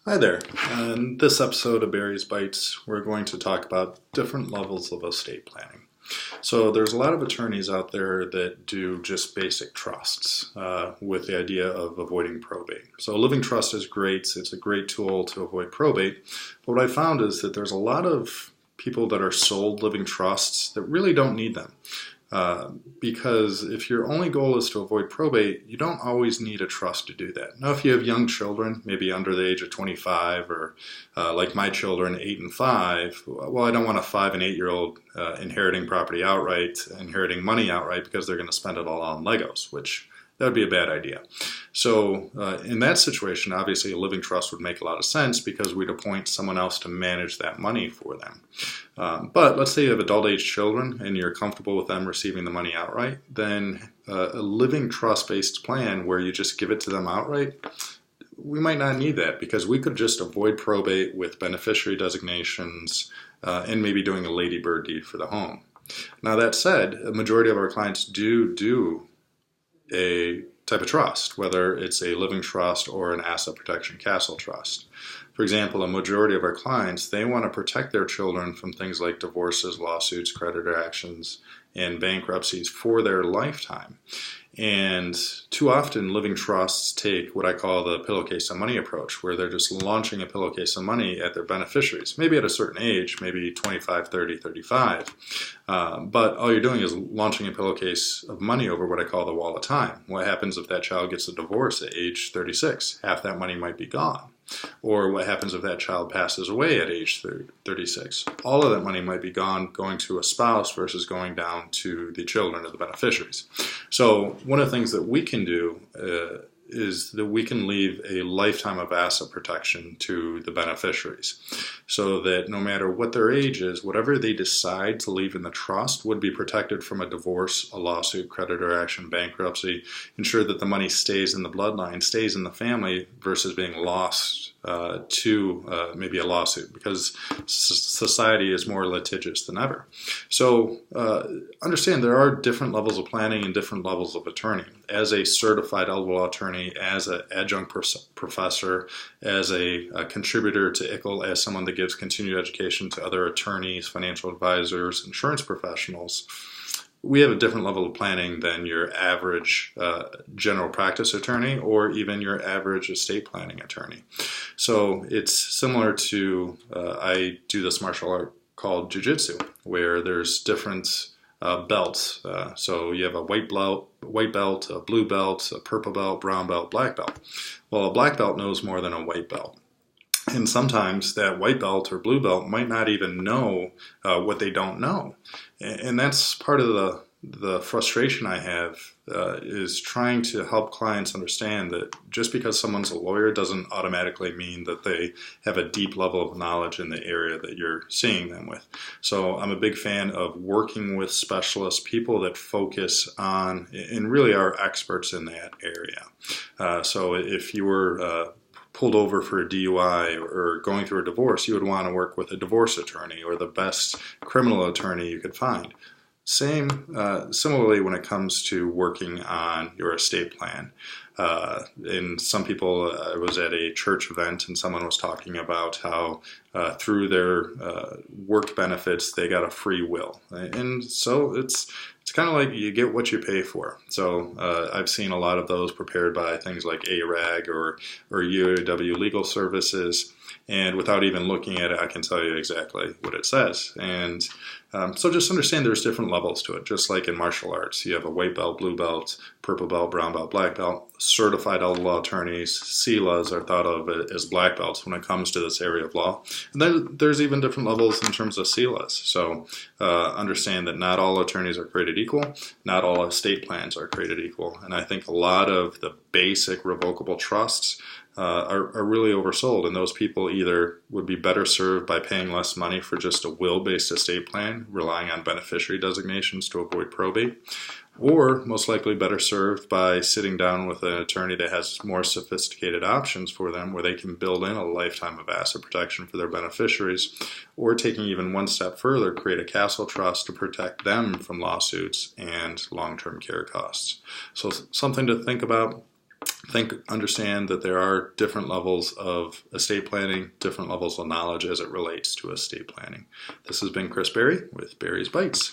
Hi there. In this episode of Barry's Bites, we're going to talk about different levels of estate planning. So there's a lot of attorneys out there that do just basic trusts with the idea of avoiding probate. So a living trust is great. It's a great tool to avoid probate. But what I found is that there's a lot of people that are sold living trusts that really don't need them. Because if your only goal is to avoid probate, you don't always need a trust to do that. Now, if you have young children, maybe under the age of 25, or like my children, 8 and 5, well, I don't want a 5 and 8-year-old inheriting property outright, inheriting money outright because they're going to spend it all on Legos, which that would be a bad idea. So in that situation, obviously a living trust would make a lot of sense because we'd appoint someone else to manage that money for them. But let's say you have adult age children and you're comfortable with them receiving the money outright, then a living trust-based plan where you just give it to them outright, we might not need that because we could just avoid probate with beneficiary designations and maybe doing a ladybird deed for the home. Now that said, a majority of our clients do a type of trust, whether it's a living trust or an asset protection castle trust. For example, a majority of our clients, they want to protect their children from things like divorces, lawsuits, creditor actions, and bankruptcies for their lifetime. And too often living trusts take what I call the pillowcase of money approach, where they're just launching a pillowcase of money at their beneficiaries, maybe at a certain age, maybe 25, 30, 35. But all you're doing is launching a pillowcase of money over what I call the wall of time. What happens if that child gets a divorce at age 36? Half that money might be gone. Or what happens if that child passes away at age 36? All of that money might be gone, going to a spouse versus going down to the children of the beneficiaries. So one of the things that we can do is that we can leave a lifetime of asset protection to the beneficiaries so that no matter what their age is, whatever they decide to leave in the trust would be protected from a divorce, a lawsuit, creditor action, bankruptcy, ensure that the money stays in the bloodline, stays in the family versus being lost to maybe a lawsuit because society is more litigious than ever. So understand there are different levels of planning and different levels of attorney. As a certified elder law attorney, as an adjunct professor, as a contributor to ICL, as someone that gives continued education to other attorneys, financial advisors, insurance professionals, we have a different level of planning than your average general practice attorney or even your average estate planning attorney. So it's similar to, I do this martial art called jiu-jitsu, where there's different belts. So you have a white belt, a blue belt, a purple belt, brown belt, black belt. Well, a black belt knows more than a white belt. And sometimes that white belt or blue belt might not even know what they don't know. And that's part of the frustration I have is trying to help clients understand that just because someone's a lawyer doesn't automatically mean that they have a deep level of knowledge in the area that you're seeing them with. So I'm a big fan of working with specialists, people that focus on and really are experts in that area. So if you were pulled over for a DUI or going through a divorce, you would want to work with a divorce attorney or the best criminal attorney you could find. Similarly when it comes to working on your estate plan. And some people, I was at a church event and someone was talking about how through their work benefits they got a free will. And so it's kind of like you get what you pay for. So I've seen a lot of those prepared by things like ARAG or UAW Legal Services. And without even looking at it, I can tell you exactly what it says. And so just understand there's different levels to it. Just like in martial arts, you have a white belt, blue belt, purple belt, brown belt, black belt. Certified elder law attorneys, CELAs, are thought of as black belts when it comes to this area of law. And then there's even different levels in terms of CELAs. So understand that not all attorneys are created equal. Not all estate plans are created equal. And I think a lot of the basic revocable trusts are really oversold, and those people either would be better served by paying less money for just a will-based estate plan, relying on beneficiary designations to avoid probate, or most likely better served by sitting down with an attorney that has more sophisticated options for them where they can build in a lifetime of asset protection for their beneficiaries, or taking even one step further, create a castle trust to protect them from lawsuits and long-term care costs. So something to think about. understand that there are different levels of estate planning, different levels of knowledge as it relates to estate planning. This has been Chris Berry with Berry's Bites.